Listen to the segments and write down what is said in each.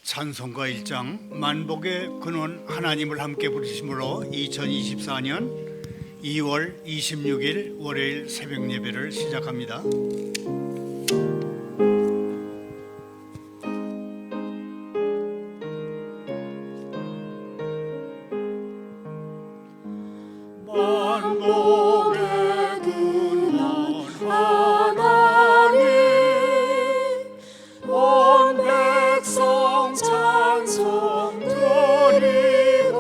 찬송가 1장 만복의 근원 하나님을 함께 부르심으로 2024년 2월 26일 월요일 새벽 예배를 시작합니다. 만복의 근원 하나님 온 백성 찬송 드리고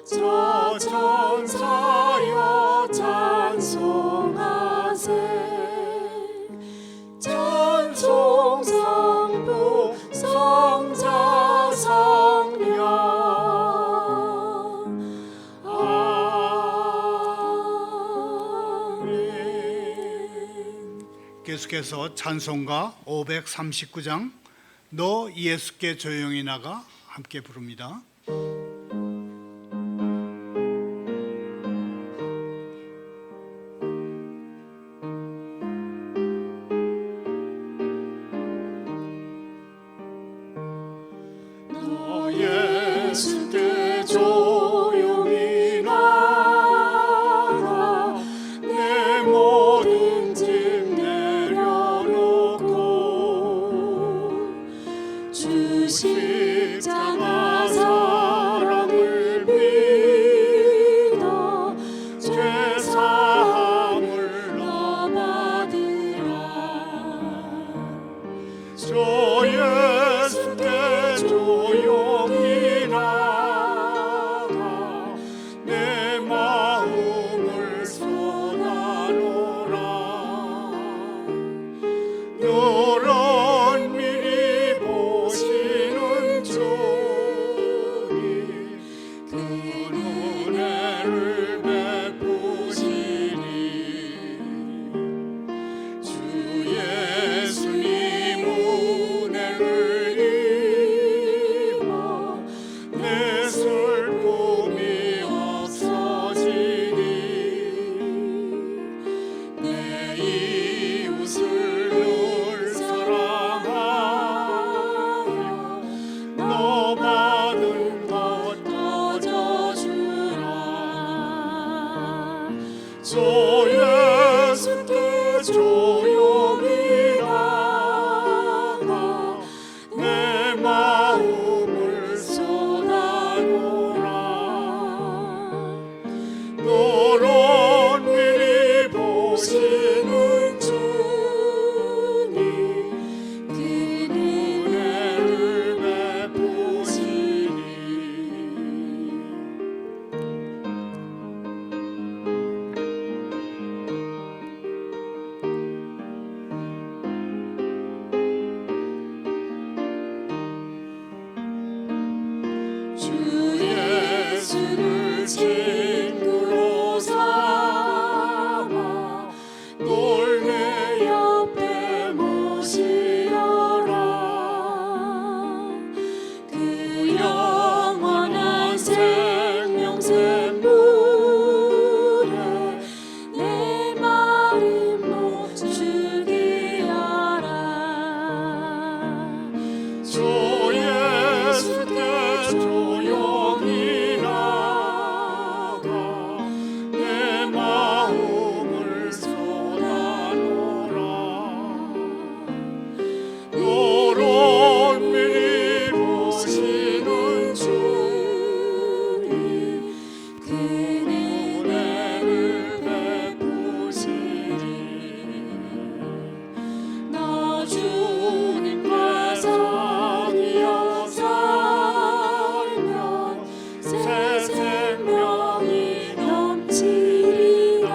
저 천사여 찬송하세 찬송 성부 성자 성령 계속해서 찬송가 539장 너 예수께 조용히 나가 함께 부릅니다. 너 예수께 조용히 나가 내 모든 짐 내려놓고 주 십자가 사랑을 믿어 죄사함을 너 받으라 저 예수께 조용히 나가 내 마음을 쏟아놓으라 너런 미리 보시는 주님 그 은혜를 베푸시니 주 예수님 은혜를 입어 내 슬픔이 없어지니 내 이웃을 늘 사랑하여 너 받은 것 거저주라 저 예수께 조용히 나가 내 마음을 쏟아놓으라 너런 미리 보시는 주님 그 은혜를 베푸시니 주 예수를 친구로 삼아 널 내 옆에 모시어라 그 영원한 생명 샘물에 내 마음 죽게 하라 저 예수께 조용히 나가 내 마음을 쏟아놓으라 너런 미리 보시는 주님 그 은혜를 베푸시니 나 주님께 사귀어 살면 새 생명이 넘치리라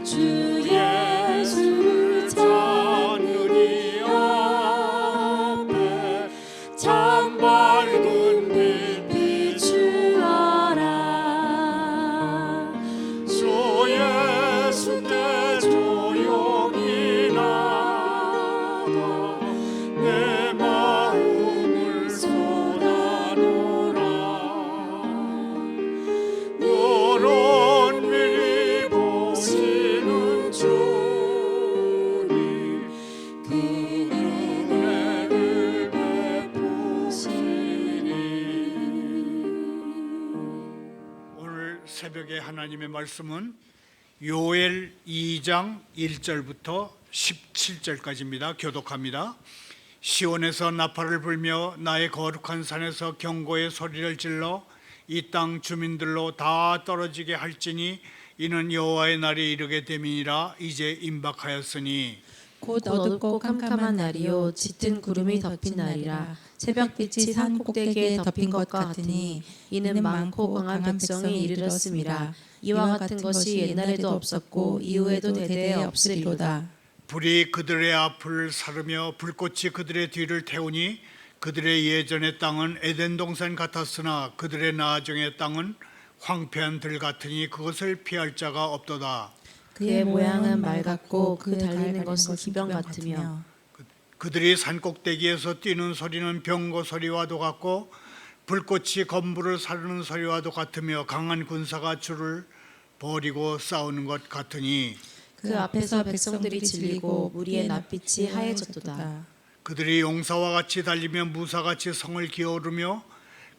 주 예수를 찾으니 앞에 참 밝은 빛 비추어라 주 예수께 조용히 나가 내 마음을 쏟아놓으라 너런 미리 보시는 마지막에 하나님의 말씀은 요엘 2장 1절부터 17절까지입니다. 교독합니다. 시온에서 나팔을 불며 나의 거룩한 산에서 경고의 소리를 질러 이 땅 주민들로 다 떨어지게 할지니 이는 여호와의 날이 이르게 됨이니라. 이제 임박하였으니 곧 어둡고 캄캄한 날이요 짙은 구름이 덮인 날이라. 새벽빛이 산 꼭대기에 덮인 것 같으니 이는 많고 강한 백성이 이르렀음이라. 이와 같은 것이 옛날에도 없었고 이후에도 대대에 없으리로다. 불이 그들의 앞을 사르며 불꽃이 그들의 뒤를 태우니 그들의 예전의 땅은 에덴 동산 같았으나 그들의 나중의 땅은 황폐한 들 같으니 그것을 피할 자가 없도다. 그의 모양은 말 같고 그 달리는 것은 기병 같으며 그들이 산꼭대기에서 뛰는 소리는 병거 소리와도 같고 불꽃이 건물을 사르는 소리와도 같으며 강한 군사가 줄을 버리고 싸우는 것 같으니 그 앞에서 백성들이 질리고 무리의 낯빛이 하얘졌도다. 그들이 용사와 같이 달리며 무사같이 성을 기어오르며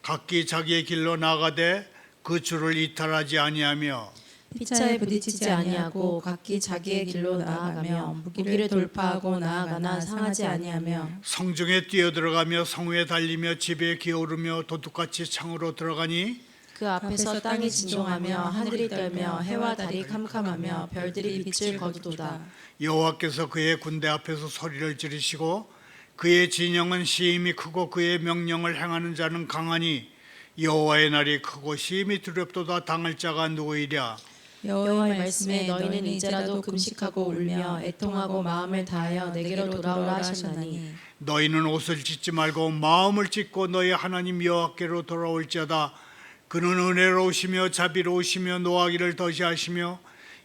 각기 자기의 길로 나가되 그 줄을 이탈하지 아니하며 피차에 부딪히지 아니하고 각기 자기의 길로 나아가며 무기를 돌파하고 나아가나 상하지 아니하며 성중에 뛰어들어가며 성위에 달리며 집에 기어오르며 도둑같이 창으로 들어가니 그 앞에서 땅이 진동하며 하늘이 떨며 해와 달이 캄캄하며 별들이 빛을 거두도다. 여호와께서 그의 군대 앞에서 소리를 지르시고 그의 진영은 심히 크고 그의 명령을 행하는 자는 강하니 여호와의 날이 크고 심히 두렵도다. 당할 자가 누구이랴. 여호와의 말씀에 너희는 이제라도 금식하고 울며 애통하고 마음을 다하여 내게로 돌아오라 하셨나니 너희는 옷을 찢지 말고 마음을 찢고 너희 하나님 여호와께로 돌아올지어다. 그는 은혜로우시며 자비로우시며 노하기를 더시하시며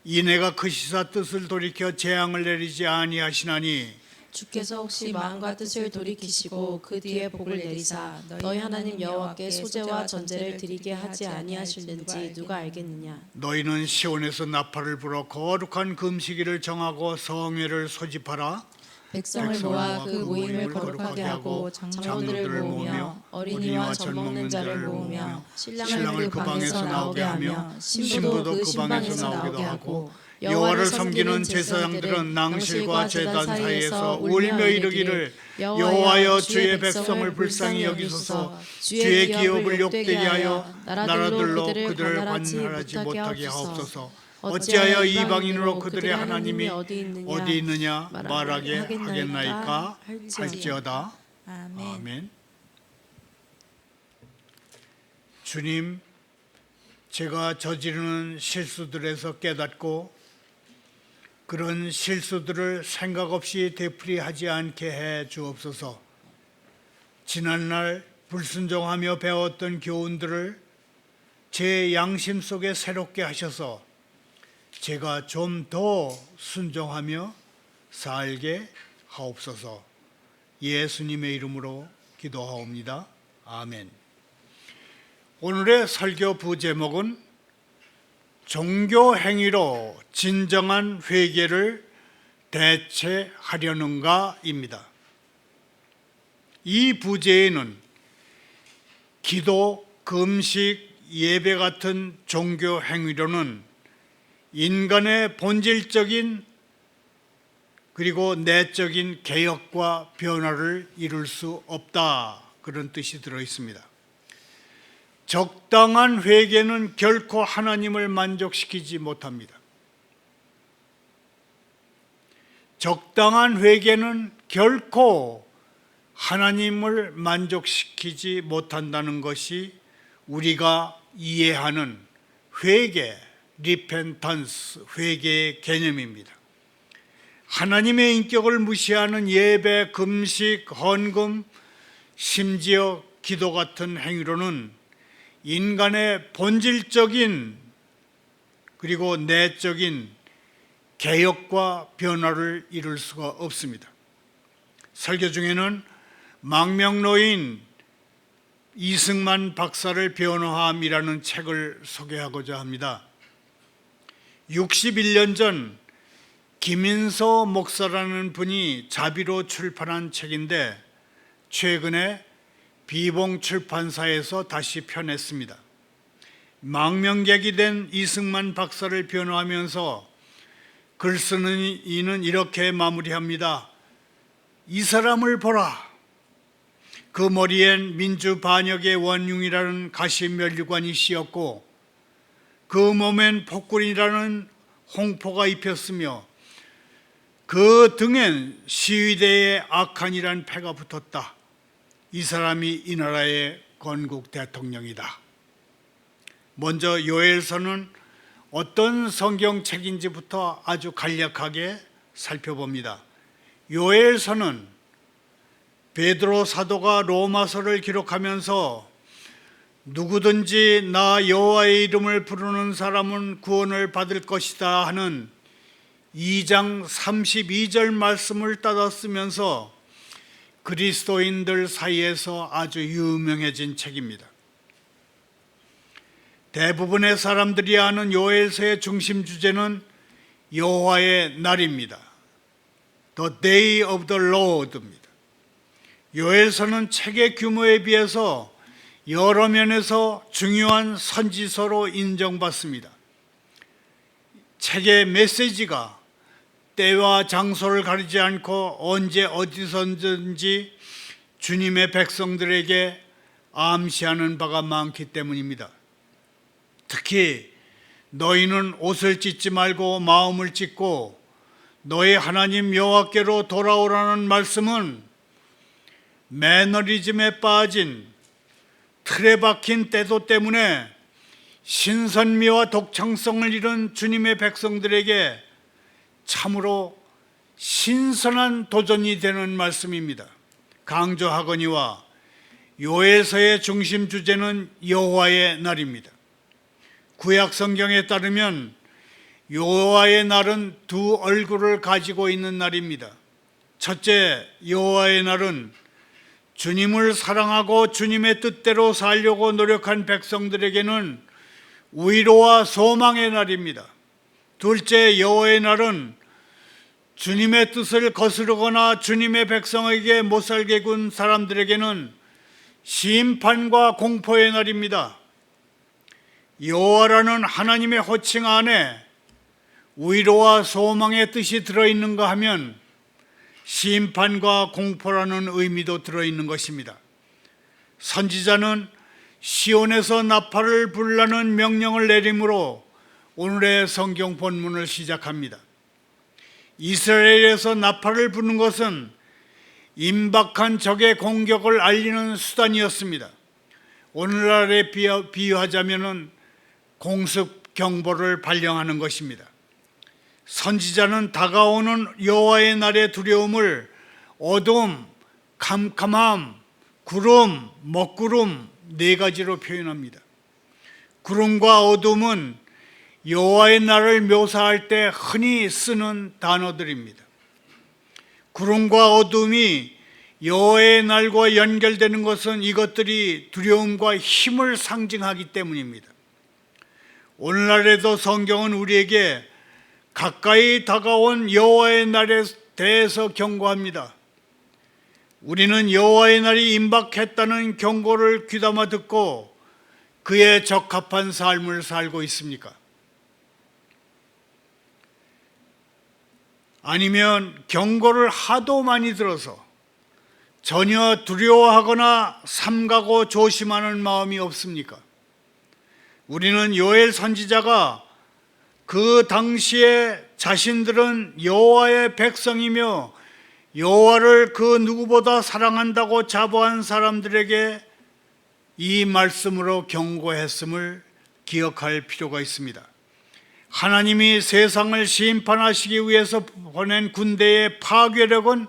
이내가 크시사 뜻을 돌이켜 재앙을 내리지 아니하시나니 주께서 혹시 마음과 뜻을 돌이키시고 그 뒤에 복을 내리사 너희 하나님 여호와께 소제와 전제를 드리게 하지 아니하실는지 누가 알겠느냐. 너희는 시온에서 나팔을 불어 거룩한 금식일을 정하고 성회를 소집하라. 백성을 모아 그 모임을 거룩하게 하고 장로들을 모으며 어린이와 젖 먹는 자를 모으며 신랑을 그 방에서 나오게 하며 신부도 그 방에서 나오게 하고 여호와를 섬기는 제사장들은 낭실과 제단 사이에서 울며 이르기를 여호와여 주의 백성을 불쌍히 여기소서. 주의 기업을 욕되게 하여 나라들로 그들을 관할하지 못하게 하옵소서. 어찌하여 이방인으로 그들의 하나님이 어디 있느냐 말하게 하겠나이까 할지어다. 아멘. 주님, 제가 저지르는 실수들에서 깨닫고 그런 실수들을 생각 없이 되풀이하지 않게 해 주옵소서. 지난날 불순종하며 배웠던 교훈들을 제 양심 속에 새롭게 하셔서 제가 좀 더 순종하며 살게 하옵소서. 예수님의 이름으로 기도하옵니다. 아멘. 오늘의 설교 부제목은 종교 행위로 진정한 회개를 대체하려는가입니다. 이 부제에는 기도, 금식, 예배 같은 종교 행위로는 인간의 본질적인 그리고 내적인 개혁과 변화를 이룰 수 없다, 그런 뜻이 들어 있습니다. 적당한 회개는 결코 하나님을 만족시키지 못합니다. 적당한 회개는 결코 하나님을 만족시키지 못한다는 것이 우리가 이해하는 회개, 리펜턴스, 회개의 개념입니다. 하나님의 인격을 무시하는 예배, 금식, 헌금, 심지어 기도 같은 행위로는 인간의 본질적인 그리고 내적인 개혁과 변화를 이룰 수가 없습니다. 설교 중에는 망명노인 이승만 박사를 변호함이라는 책을 소개하고자 합니다. 61년 전 김인서 목사라는 분이 자비로 출판한 책인데 최근에 비봉 출판사에서 다시 펴냈습니다. 망명객이 된 이승만 박사를 변호하면서 글 쓰는 이는 이렇게 마무리합니다. 이 사람을 보라. 그 머리엔 민주 반역의 원흉이라는 가시면류관이 씌었고 그 몸엔 폭군이라는 홍포가 입혔으며 그 등엔 시위대의 악한이란 패가 붙었다. 이 사람이 이 나라의 건국 대통령이다. 먼저 요엘서는 어떤 성경책인지부터 아주 간략하게 살펴봅니다. 요엘서는 베드로 사도가 로마서를 기록하면서 누구든지 나 여호와의 이름을 부르는 사람은 구원을 받을 것이다 하는 2장 32절 말씀을 따라 쓰면서 그리스도인들 사이에서 아주 유명해진 책입니다. 대부분의 사람들이 아는 요엘서의 중심 주제는 여호와의 날입니다. The Day of the Lord입니다. 요엘서는 책의 규모에 비해서 여러 면에서 중요한 선지서로 인정받습니다. 책의 메시지가 때와 장소를 가리지 않고 언제 어디서든지 주님의 백성들에게 암시하는 바가 많기 때문입니다. 특히 너희는 옷을 찢지 말고 마음을 찢고 너희 하나님 여호와께로 돌아오라는 말씀은 매너리즘에 빠진 틀에 박힌 때도 때문에 신선미와 독창성을 잃은 주님의 백성들에게 참으로 신선한 도전이 되는 말씀입니다. 강조하거니와 요엘서의 중심 주제는 여호와의 날입니다. 구약 성경에 따르면 여호와의 날은 두 얼굴을 가지고 있는 날입니다. 첫째, 여호와의 날은 주님을 사랑하고 주님의 뜻대로 살려고 노력한 백성들에게는 위로와 소망의 날입니다. 둘째, 여호와의 날은 주님의 뜻을 거스르거나 주님의 백성에게 못살게 군 사람들에게는 심판과 공포의 날입니다. 여호와라는 하나님의 호칭 안에 위로와 소망의 뜻이 들어있는가 하면 심판과 공포라는 의미도 들어있는 것입니다. 선지자는 시온에서 나팔을 불라는 명령을 내림으로 오늘의 성경 본문을 시작합니다. 이스라엘에서 나팔을 부는 것은 임박한 적의 공격을 알리는 수단이었습니다. 오늘날에 비유하자면 공습 경보를 발령하는 것입니다. 선지자는 다가오는 여호와의 날의 두려움을 어둠, 캄캄함, 구름, 먹구름 네 가지로 표현합니다. 구름과 어둠은 여호와의 날을 묘사할 때 흔히 쓰는 단어들입니다. 구름과 어둠이 여호와의 날과 연결되는 것은 이것들이 두려움과 힘을 상징하기 때문입니다. 오늘날에도 성경은 우리에게 가까이 다가온 여호와의 날에 대해서 경고합니다. 우리는 여호와의 날이 임박했다는 경고를 귀담아 듣고 그에 적합한 삶을 살고 있습니까? 아니면 경고를 하도 많이 들어서 전혀 두려워하거나 삼가고 조심하는 마음이 없습니까? 우리는 요엘 선지자가 그 당시에 자신들은 여호와의 백성이며 여호와를 그 누구보다 사랑한다고 자부한 사람들에게 이 말씀으로 경고했음을 기억할 필요가 있습니다. 하나님이 세상을 심판하시기 위해서 보낸 군대의 파괴력은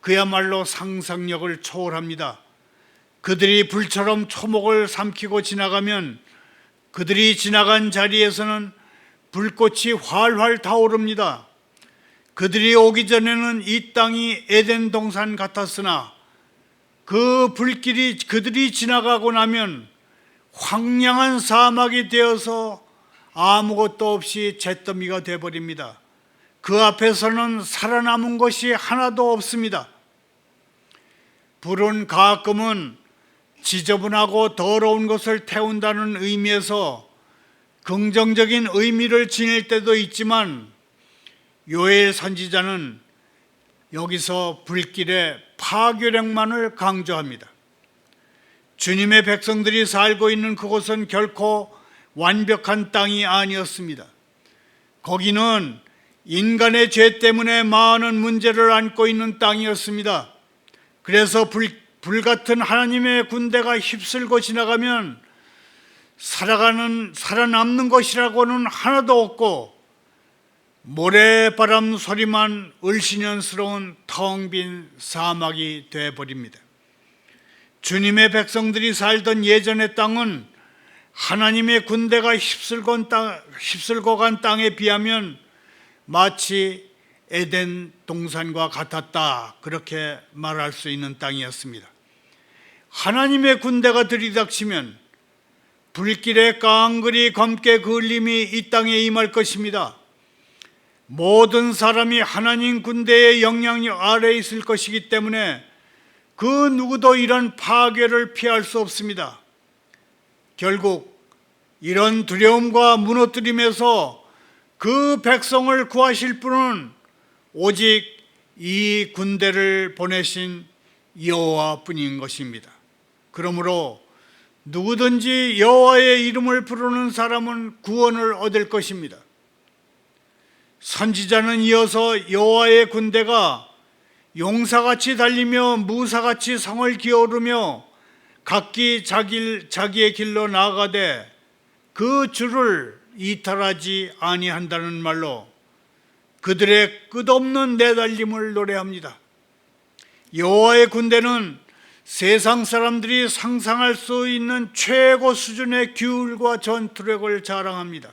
그야말로 상상력을 초월합니다. 그들이 불처럼 초목을 삼키고 지나가면 그들이 지나간 자리에서는 불꽃이 활활 타오릅니다. 그들이 오기 전에는 이 땅이 에덴 동산 같았으나 그 불길이 그들이 지나가고 나면 황량한 사막이 되어서 아무것도 없이 잿더미가 되어버립니다. 그 앞에서는 살아남은 것이 하나도 없습니다. 불은 가끔은 지저분하고 더러운 것을 태운다는 의미에서 긍정적인 의미를 지닐 때도 있지만, 요엘 선지자는 여기서 불길의 파괴력만을 강조합니다. 주님의 백성들이 살고 있는 그곳은 결코 완벽한 땅이 아니었습니다. 거기는 인간의 죄 때문에 많은 문제를 안고 있는 땅이었습니다. 그래서 불같은 하나님의 군대가 휩쓸고 지나가면 살아남는 것이라고는 하나도 없고, 모래바람 소리만 을씨년스러운 텅 빈 사막이 되어버립니다. 주님의 백성들이 살던 예전의 땅은 하나님의 군대가 휩쓸고 간 땅에 비하면 마치 에덴 동산과 같았다, 그렇게 말할 수 있는 땅이었습니다. 하나님의 군대가 들이닥치면 불길의 깡그리 검게 그을림이 이 땅에 임할 것입니다. 모든 사람이 하나님 군대의 영향력 아래에 있을 것이기 때문에 그 누구도 이런 파괴를 피할 수 없습니다. 결국 이런 두려움과 무너뜨림에서 그 백성을 구하실 분은 오직 이 군대를 보내신 여호와뿐인 것입니다. 그러므로 누구든지 여호와의 이름을 부르는 사람은 구원을 얻을 것입니다. 선지자는 이어서 여호와의 군대가 용사같이 달리며 무사같이 성을 기어오르며 각기 자기의 길로 나아가되 그 주를 이탈하지 아니한다는 말로 그들의 끝없는 내달림을 노래합니다. 여호와의 군대는 세상 사람들이 상상할 수 있는 최고 수준의 규율과 전투력을 자랑합니다.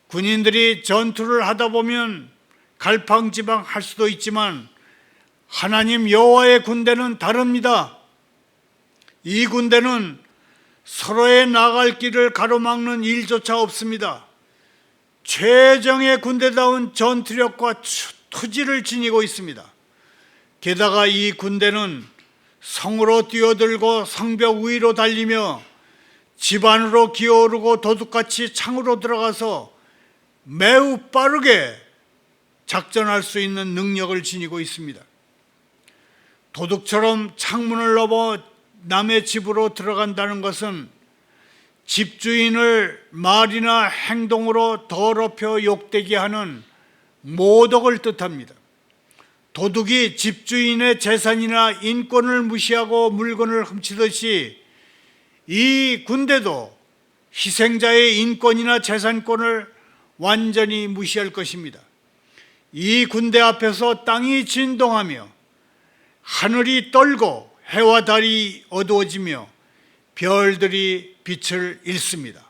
군인들이 전투를 하다 보면 갈팡지팡할 수도 있지만 하나님 여호와의 군대는 다릅니다. 이 군대는 서로의 나갈 길을 가로막는 일조차 없습니다. 최정의 군대다운 전투력과 투지를 지니고 있습니다. 게다가 이 군대는 성으로 뛰어들고 성벽 위로 달리며 집 안으로 기어오르고 도둑같이 창으로 들어가서 매우 빠르게 작전할 수 있는 능력을 지니고 있습니다. 도둑처럼 창문을 넘어 남의 집으로 들어간다는 것은 집주인을 말이나 행동으로 더럽혀 욕되게 하는 모독을 뜻합니다. 도둑이 집주인의 재산이나 인권을 무시하고 물건을 훔치듯이 이 군대도 희생자의 인권이나 재산권을 완전히 무시할 것입니다. 이 군대 앞에서 땅이 진동하며 하늘이 떨고 해와 달이 어두워지며 별들이 빛을 잃습니다.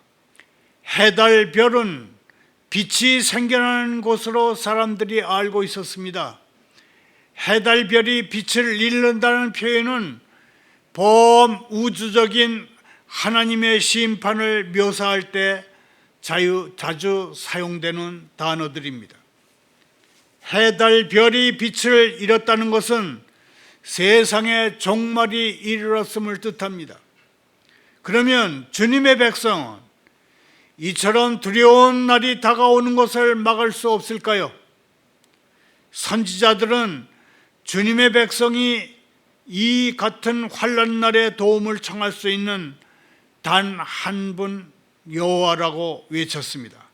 해달 별은 빛이 생겨나는 곳으로 사람들이 알고 있었습니다. 해달 별이 빛을 잃는다는 표현은 범우주적인 하나님의 심판을 묘사할 때 자주 사용되는 단어들입니다. 해달 별이 빛을 잃었다는 것은 세상의 종말이 이르렀음을 뜻합니다. 그러면 주님의 백성은 이처럼 두려운 날이 다가오는 것을 막을 수 없을까요? 선지자들은 주님의 백성이 이 같은 환난 날에 도움을 청할 수 있는 단 한 분 여호와라고 외쳤습니다.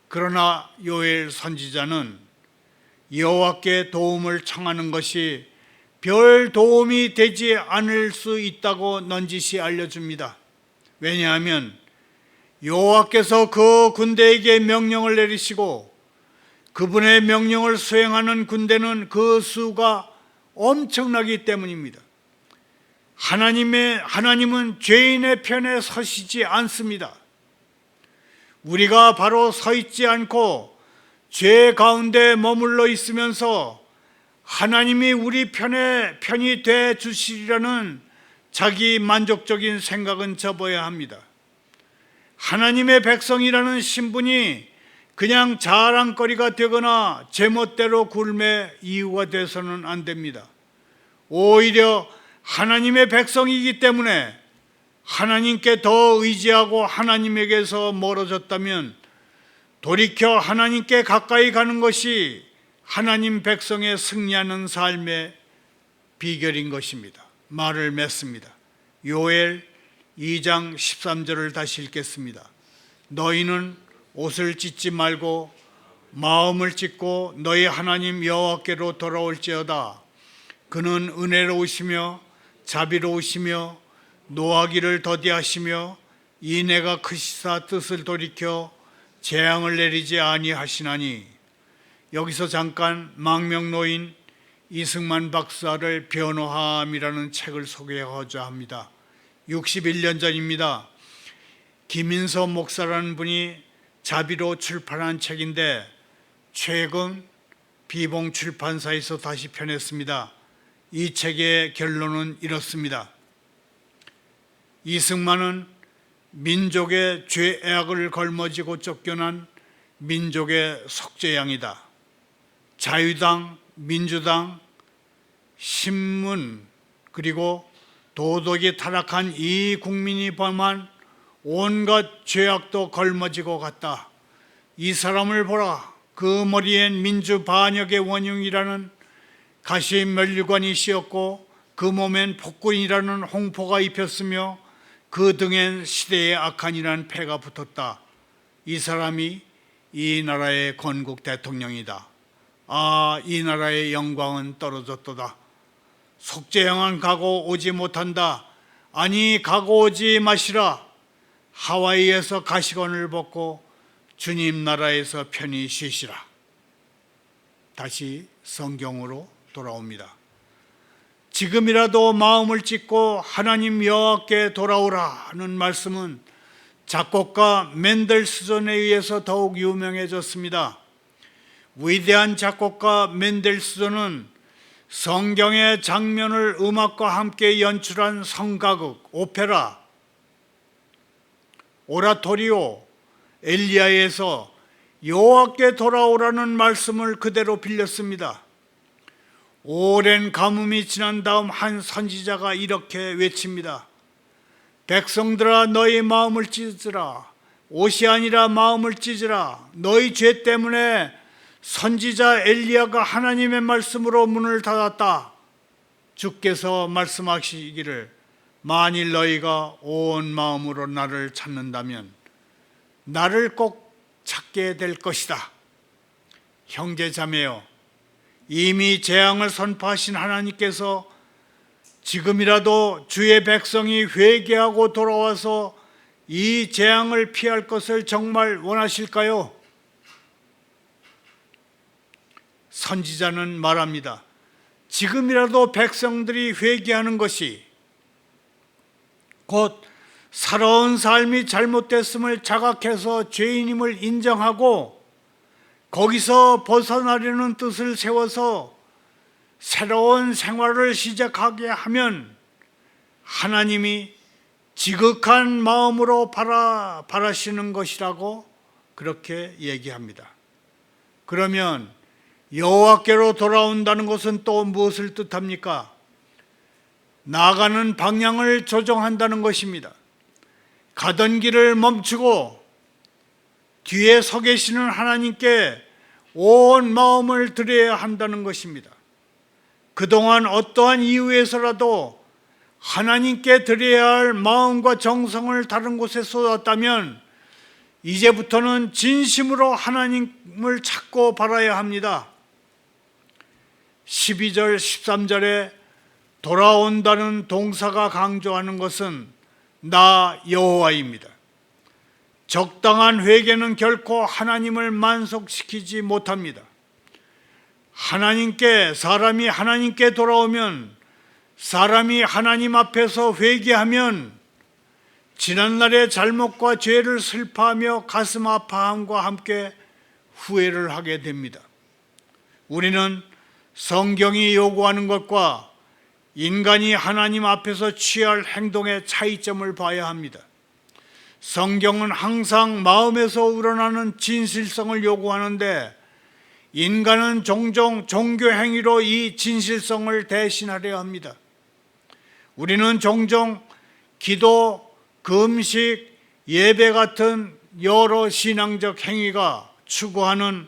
그러나 요엘 선지자는 여호와께 도움을 청하는 것이 별 도움이 되지 않을 수 있다고 넌지시 알려줍니다. 왜냐하면 여호와께서 그 군대에게 명령을 내리시고 그분의 명령을 수행하는 군대는 그 수가 엄청나기 때문입니다. 하나님은 죄인의 편에 서시지 않습니다. 우리가 바로 서 있지 않고 죄 가운데 머물러 있으면서 하나님이 우리 편이 돼 주시리라는 자기 만족적인 생각은 접어야 합니다. 하나님의 백성이라는 신분이 그냥 자랑거리가 되거나 제멋대로 굴매 이유가 돼서는 안 됩니다. 오히려 하나님의 백성이기 때문에 하나님께 더 의지하고 하나님에게서 멀어졌다면 돌이켜 하나님께 가까이 가는 것이 하나님 백성의 승리하는 삶의 비결인 것입니다. 말을 맺습니다. 요엘 2장 13절을 다시 읽겠습니다. 너희는 옷을 찢지 말고 마음을 찢고 너희 하나님 여호와께로 돌아올지어다. 그는 은혜로우시며 자비로우시며 노하기를 더디하시며 인애가 크시사 뜻을 돌이켜 재앙을 내리지 아니하시나니. 여기서 잠깐 망명노인 이승만 박사를 변호함이라는 책을 소개하고자 합니다. 61년 전입니다. 김인서 목사라는 분이 자비로 출판한 책인데 최근 비봉 출판사에서 다시 펴냈습니다. 이 책의 결론은 이렇습니다. 이승만은 민족의 죄악을 걸머지고 쫓겨난 민족의 속죄양이다. 자유당, 민주당, 신문 그리고 도덕이 타락한 이 국민이 범한 온갖 죄악도 걸머지고 갔다. 이 사람을 보라. 그 머리엔 민주 반역의 원흉이라는 가시 면류관이 씌었고 그 몸엔 폭군이라는 홍포가 입혔으며 그 등엔 시대의 악한이라는 패가 붙었다. 이 사람이 이 나라의 건국 대통령이다. 아, 이 나라의 영광은 떨어졌도다. 속죄양은 가고 오지 못한다. 아니 가고 오지 마시라. 하와이에서 가시관을 벗고 주님 나라에서 편히 쉬시라. 다시 성경으로 돌아옵니다. 지금이라도 마음을 찢고 하나님 여호와께 돌아오라는 말씀은 작곡가 맨델스존에 의해서 더욱 유명해졌습니다. 위대한 작곡가 맨델스존은 성경의 장면을 음악과 함께 연출한 성가극, 오페라, 오라토리오, 엘리야에서 여호와께 돌아오라는 말씀을 그대로 빌렸습니다. 오랜 가뭄이 지난 다음 한 선지자가 이렇게 외칩니다. 백성들아 너희 마음을 찢으라. 옷이 아니라 마음을 찢으라. 너희 죄 때문에 선지자 엘리야가 하나님의 말씀으로 문을 닫았다. 주께서 말씀하시기를 만일 너희가 온 마음으로 나를 찾는다면 나를 꼭 찾게 될 것이다. 형제 자매여, 이미 재앙을 선포하신 하나님께서 지금이라도 주의 백성이 회개하고 돌아와서 이 재앙을 피할 것을 정말 원하실까요? 선지자는 말합니다. 지금이라도 백성들이 회개하는 것이 곧 살아온 삶이 잘못됐음을 자각해서 죄인임을 인정하고 거기서 벗어나려는 뜻을 세워서 새로운 생활을 시작하게 하면 하나님이 지극한 마음으로 바라시는 것이라고 그렇게 얘기합니다. 그러면 여호와께로 돌아온다는 것은 또 무엇을 뜻합니까? 나아가는 방향을 조정한다는 것입니다. 가던 길을 멈추고 뒤에 서 계시는 하나님께 온 마음을 드려야 한다는 것입니다. 그동안 어떠한 이유에서라도 하나님께 드려야 할 마음과 정성을 다른 곳에 쏟았다면 이제부터는 진심으로 하나님을 찾고 바라야 합니다. 12절 13절에 돌아온다는 동사가 강조하는 것은 나 여호와입니다. 적당한 회개는 결코 하나님을 만족시키지 못합니다. 사람이 하나님께 돌아오면, 사람이 하나님 앞에서 회개하면 지난날의 잘못과 죄를 슬퍼하며 가슴 아파함과 함께 후회를 하게 됩니다. 우리는 성경이 요구하는 것과 인간이 하나님 앞에서 취할 행동의 차이점을 봐야 합니다. 성경은 항상 마음에서 우러나는 진실성을 요구하는데 인간은 종종 종교 행위로 이 진실성을 대신하려 합니다. 우리는 종종 기도, 금식, 예배 같은 여러 신앙적 행위가 추구하는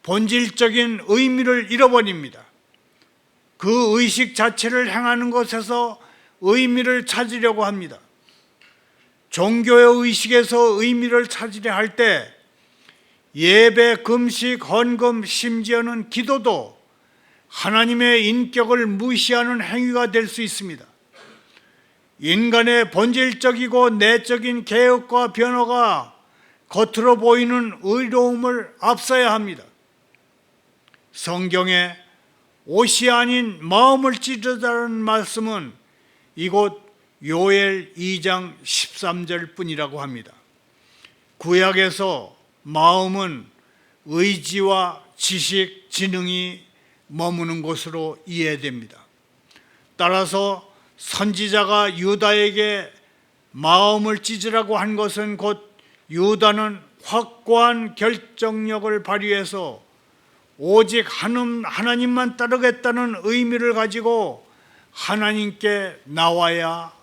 본질적인 의미를 잃어버립니다. 그 의식 자체를 행하는 것에서 의미를 찾으려고 합니다. 종교의 의식에서 의미를 찾으려 할 때 예배, 금식, 헌금, 심지어는 기도도 하나님의 인격을 무시하는 행위가 될 수 있습니다. 인간의 본질적이고 내적인 개혁과 변화가 겉으로 보이는 의로움을 앞서야 합니다. 성경에 옷이 아닌 마음을 찢으라는 말씀은 이곳 요엘 2장 13절 뿐이라고 합니다. 구약에서 마음은 의지와 지식, 지능이 머무는 곳으로 이해됩니다. 따라서 선지자가 유다에게 마음을 찢으라고 한 것은 곧 유다는 확고한 결정력을 발휘해서 오직 하나님만 따르겠다는 의미를 가지고 하나님께 나와야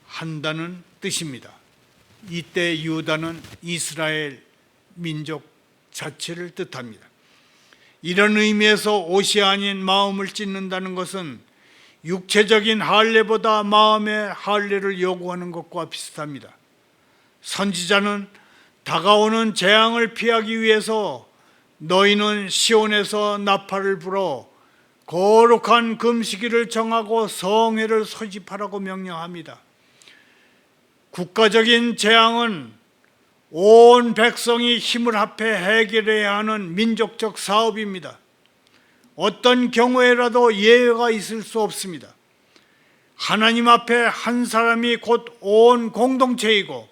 한다는 뜻입니다. 이때 유다는 이스라엘 민족 자체를 뜻합니다. 이런 의미에서 옷이 아닌 마음을 찢는다는 것은 육체적인 할례보다 마음의 할례를 요구하는 것과 비슷합니다. 선지자는 다가오는 재앙을 피하기 위해서 너희는 시온에서 나팔을 불어 거룩한 금식일을 정하고 성회를 소집하라고 명령합니다. 국가적인 재앙은 온 백성이 힘을 합해 해결해야 하는 민족적 사업입니다. 어떤 경우에라도 예외가 있을 수 없습니다. 하나님 앞에 한 사람이 곧 온 공동체이고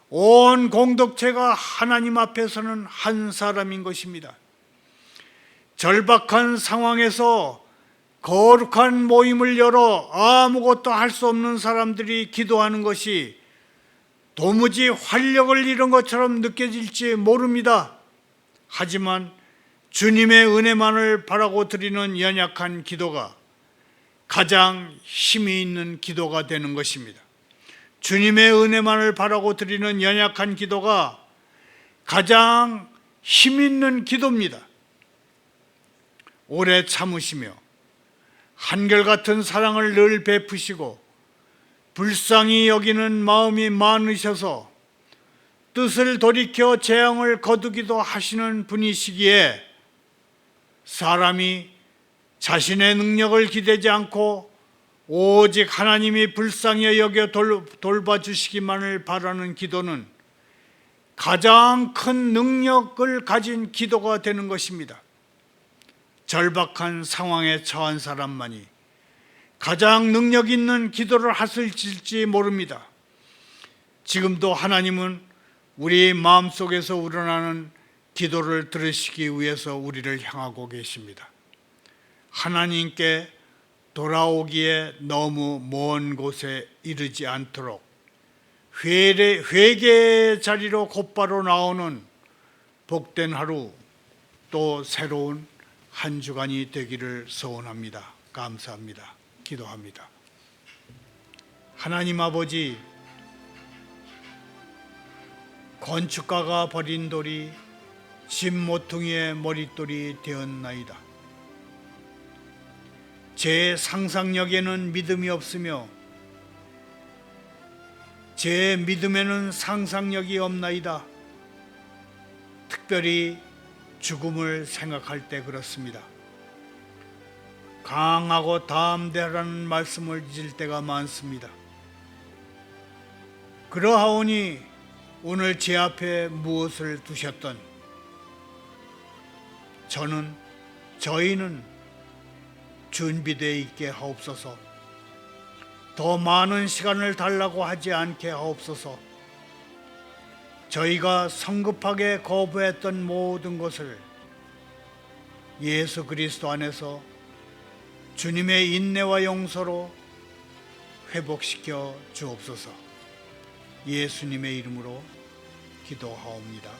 온 공동체가 하나님 앞에서는 한 사람인 것입니다. 절박한 상황에서 거룩한 모임을 열어 아무것도 할 수 없는 사람들이 기도하는 것이 도무지 활력을 잃은 것처럼 느껴질지 모릅니다. 하지만 주님의 은혜만을 바라고 드리는 연약한 기도가 가장 힘이 있는 기도가 되는 것입니다. 주님의 은혜만을 바라고 드리는 연약한 기도가 가장 힘 있는 기도입니다. 오래 참으시며 한결같은 사랑을 늘 베푸시고 불쌍히 여기는 마음이 많으셔서 뜻을 돌이켜 재앙을 거두기도 하시는 분이시기에 사람이 자신의 능력을 기대지 않고 오직 하나님이 불쌍히 여겨 돌봐주시기만을 바라는 기도는 가장 큰 능력을 가진 기도가 되는 것입니다. 절박한 상황에 처한 사람만이 가장 능력 있는 기도를 하실지 모릅니다. 지금도 하나님은 우리 마음속에서 우러나는 기도를 들으시기 위해서 우리를 향하고 계십니다. 하나님께 돌아오기에 너무 먼 곳에 이르지 않도록 회개의 자리로 곧바로 나오는 복된 하루, 또 새로운 한 주간이 되기를 소원합니다. 감사합니다. 기도합니다. 하나님 아버지, 건축가가 버린 돌이 집 모퉁이의 머릿돌이 되었나이다. 제 상상력에는 믿음이 없으며 제 믿음에는 상상력이 없나이다. 특별히 죽음을 생각할 때 그렇습니다. 강하고 담대하라는 말씀을 잊을 때가 많습니다. 그러하오니 오늘 제 앞에 무엇을 두셨던 저희는 준비되어 있게 하옵소서. 더 많은 시간을 달라고 하지 않게 하옵소서. 저희가 성급하게 거부했던 모든 것을 예수 그리스도 안에서 주님의 인내와 용서로 회복시켜 주옵소서. 예수님의 이름으로 기도하옵니다.